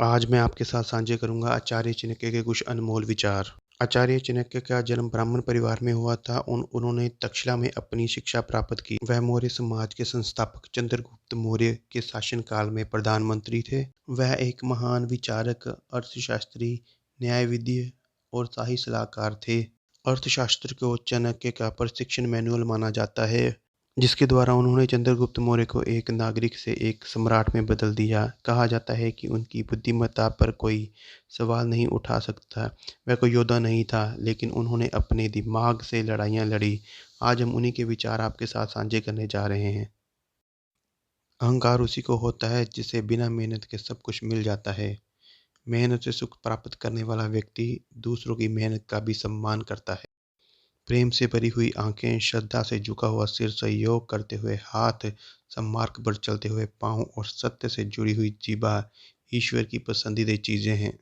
आज मैं आपके साथ साझा करूंगा आचार्य चाणक्य के कुछ अनमोल विचार। आचार्य चाणक्य का जन्म ब्राह्मण परिवार में हुआ था। उन्होंने तक्षशिला में अपनी शिक्षा प्राप्त की। वह मौर्य समाज के संस्थापक चंद्रगुप्त मौर्य के शासनकाल में प्रधानमंत्री थे। वह एक महान विचारक, अर्थशास्त्री, न्यायविद और शाही सलाहकार थे। अर्थशास्त्र को चाणक्य का प्रशिक्षण मैनुअल माना जाता है, जिसके द्वारा उन्होंने चंद्रगुप्त मौर्य को एक नागरिक से एक सम्राट में बदल दिया। कहा जाता है कि उनकी बुद्धिमत्ता पर कोई सवाल नहीं उठा सकता। वह कोई योद्धा नहीं था, लेकिन उन्होंने अपने दिमाग से लड़ाइयाँ लड़ी। आज हम उन्हीं के विचार आपके साथ साझे करने जा रहे हैं। अहंकार उसी को होता है जिसे बिना मेहनत के सब कुछ मिल जाता है। मेहनत से सुख प्राप्त करने वाला व्यक्ति दूसरों की मेहनत का भी सम्मान करता है। प्रेम से भरी हुई आंखें, श्रद्धा से झुका हुआ सिर, सहयोग करते हुए हाथ, सन्मार्ग पर चलते हुए पांव और सत्य से जुड़ी हुई जीभा ईश्वर की पसंदीदा चीजें हैं।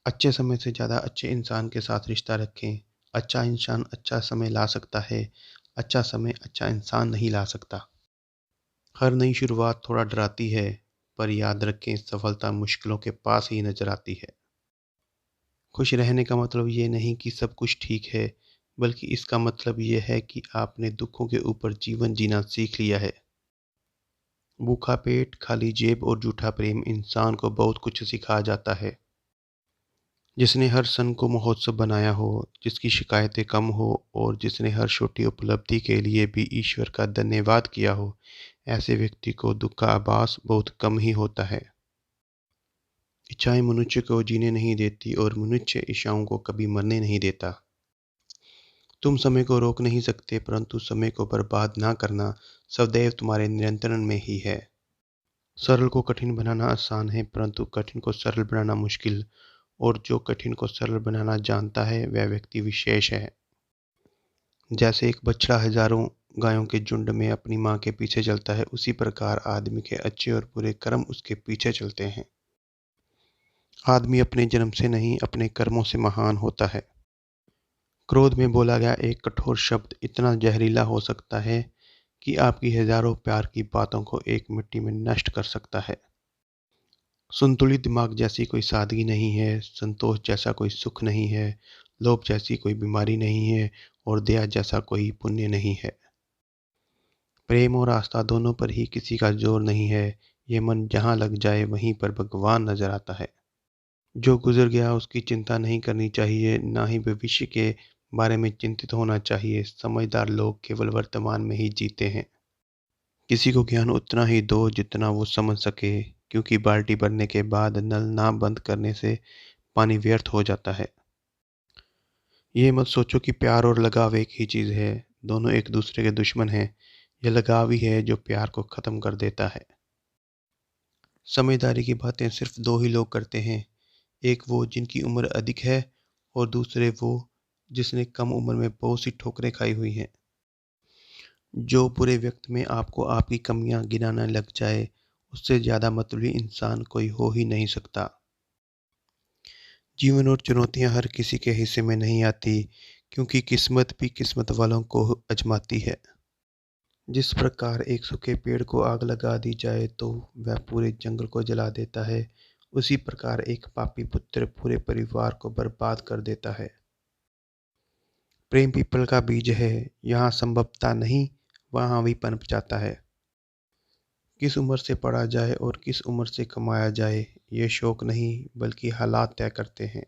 अच्छे समय से ज़्यादा अच्छे इंसान के साथ रिश्ता रखें। अच्छा इंसान अच्छा समय ला सकता है, अच्छा समय अच्छा इंसान नहीं ला सकता। हर नई शुरुआत थोड़ा डराती है, पर याद रखें सफलता मुश्किलों के पास ही नजर आती है। खुश रहने का मतलब ये नहीं कि सब कुछ ठीक है, बल्कि इसका मतलब ये है कि आपने दुखों के ऊपर जीवन जीना सीख लिया है। भूखा पेट, खाली जेब और झूठा प्रेम इंसान को बहुत कुछ सिखा जाता है। जिसने हर क्षण को महोत्सव बनाया हो, जिसकी शिकायतें कम हो और जिसने हर छोटी उपलब्धि के लिए भी ईश्वर का धन्यवाद किया हो, ऐसे व्यक्ति को दुख का आभास बहुत कम ही होता है। इच्छाएं मनुष्य को जीने नहीं देती और मनुष्य इच्छाओं को कभी मरने नहीं देता। तुम समय को रोक नहीं सकते, परंतु समय को बर्बाद ना करना सदैव तुम्हारे नियंत्रण में ही है। सरल को कठिन बनाना आसान है, परंतु कठिन को सरल बनाना मुश्किल। और जो कठिन को सरल बनाना जानता है, वह व्यक्ति विशेष है। जैसे एक बछड़ा हजारों गायों के झुंड में अपनी माँ के पीछे चलता है, उसी प्रकार आदमी के अच्छे और बुरे कर्म उसके पीछे चलते हैं। आदमी अपने जन्म से नहीं, अपने कर्मों से महान होता है। क्रोध में बोला गया एक कठोर शब्द इतना जहरीला हो सकता है कि आपकी हजारों प्यार की बातों को एक मिट्टी में नष्ट कर सकता है। संतुलित दिमाग जैसी कोई सादगी नहीं है, संतोष जैसा कोई सुख नहीं है, लोभ जैसी कोई बीमारी नहीं है और दया जैसा कोई पुण्य नहीं है। प्रेम और आस्था दोनों पर ही किसी का जोर नहीं है। ये मन जहाँ लग जाए वहीं पर भगवान नजर आता है। जो गुजर गया उसकी चिंता नहीं करनी चाहिए, ना ही भविष्य के बारे में चिंतित होना चाहिए। समझदार लोग केवल वर्तमान में ही जीते हैं। किसी को ज्ञान उतना ही दो जितना वो समझ सके, क्योंकि बाल्टी भरने के बाद नल ना बंद करने से पानी व्यर्थ हो जाता है। ये मत सोचो कि प्यार और लगाव एक ही चीज़ है। दोनों एक दूसरे के दुश्मन हैं। यह लगाव ही है जो प्यार को ख़त्म कर देता है। समझदारी की बातें सिर्फ दो ही लोग करते हैं। एक वो जिनकी उम्र अधिक है और दूसरे वो जिसने कम उम्र में बहुत सी ठोकरें खाई हुई हैं। जो बुरे व्यक्ति में आपको आपकी कमियां गिनाने लग जाए, उससे ज़्यादा मतलबी इंसान कोई हो ही नहीं सकता। जीवन और चुनौतियां हर किसी के हिस्से में नहीं आती, क्योंकि किस्मत भी किस्मत वालों को आजमाती है। जिस प्रकार एक सूखे पेड़ को आग लगा दी जाए तो वह पूरे जंगल को जला देता है, उसी प्रकार एक पापी पुत्र पूरे परिवार को बर्बाद कर देता है। प्रेम पीपल का बीज है, यहाँ संभवता नहीं, वहाँ भी पनप जाता है। किस उम्र से पढ़ा जाए और किस उम्र से कमाया जाए, ये शौक नहीं बल्कि हालात तय करते हैं।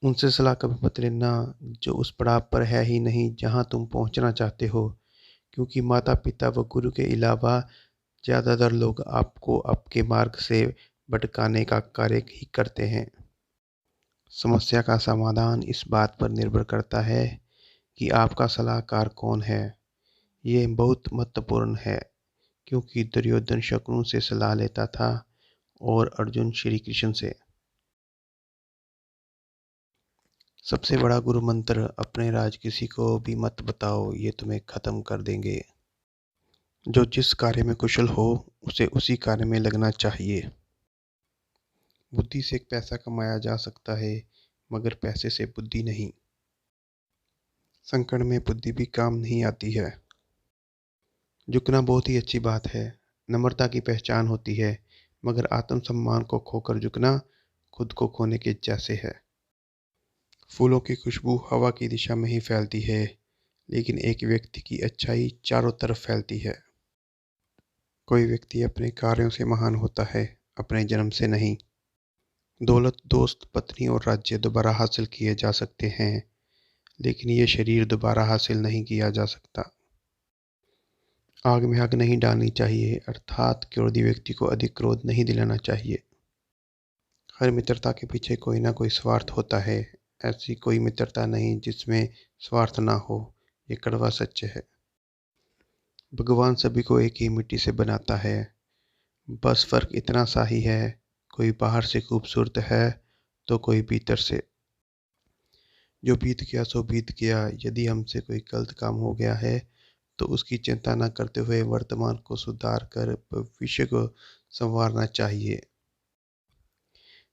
उनसे सलाह कभी मत लेना जो उस पड़ाव पर है ही नहीं जहाँ तुम पहुँचना चाहते हो, क्योंकि माता पिता व गुरु के अलावा ज़्यादातर लोग आपको आपके मार्ग से भटकाने का कार्य ही करते हैं। समस्या का समाधान इस बात पर निर्भर करता है कि आपका सलाहकार कौन है। ये बहुत महत्वपूर्ण है, क्योंकि दुर्योधन शकुनी से सलाह लेता था और अर्जुन श्री कृष्ण से। सबसे बड़ा गुरु मंत्र, अपने राज किसी को भी मत बताओ, ये तुम्हें खत्म कर देंगे। जो जिस कार्य में कुशल हो उसे उसी कार्य में लगना चाहिए। बुद्धि से पैसा कमाया जा सकता है, मगर पैसे से बुद्धि नहीं। संकट में बुद्धि भी काम नहीं आती है। झुकना बहुत ही अच्छी बात है, नम्रता की पहचान होती है। मगर आत्मसम्मान को खोकर झुकना खुद को खोने के जैसे है। फूलों की खुशबू हवा की दिशा में ही फैलती है, लेकिन एक व्यक्ति की अच्छाई चारों तरफ फैलती है। कोई व्यक्ति अपने कार्यों से महान होता है, अपने जन्म से नहीं। दौलत, दोस्त, पत्नी और राज्य दोबारा हासिल किए जा सकते हैं, लेकिन ये शरीर दोबारा हासिल नहीं किया जा सकता। आग में आग नहीं डालनी चाहिए, अर्थात क्रोधी व्यक्ति को अधिक क्रोध नहीं दिलाना चाहिए। हर मित्रता के पीछे कोई ना कोई स्वार्थ होता है। ऐसी कोई मित्रता नहीं जिसमें स्वार्थ ना हो, ये कड़वा सत्य है। भगवान सभी को एक ही मिट्टी से बनाता है, बस फर्क इतना सा ही है, कोई बाहर से खूबसूरत है तो कोई भीतर से। जो बीत गया सो बीत गया। यदि हमसे कोई गलत काम हो गया है तो उसकी चिंता न करते हुए वर्तमान को सुधार कर भविष्य को संवारना चाहिए।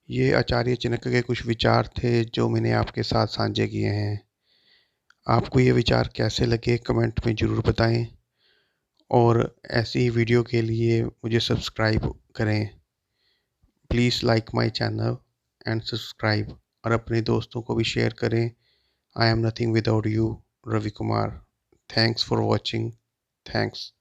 ये आचार्य चाणक्य के कुछ विचार थे जो मैंने आपके साथ साझे किए हैं। आपको ये विचार कैसे लगे कमेंट में ज़रूर बताएं, और ऐसी ही वीडियो के लिए मुझे सब्सक्राइब करें। Please like my channel and subscribe, और अपने दोस्तों को भी शेयर करें। I am nothing without you, Ravi Kumar. Thanks for watching. Thanks.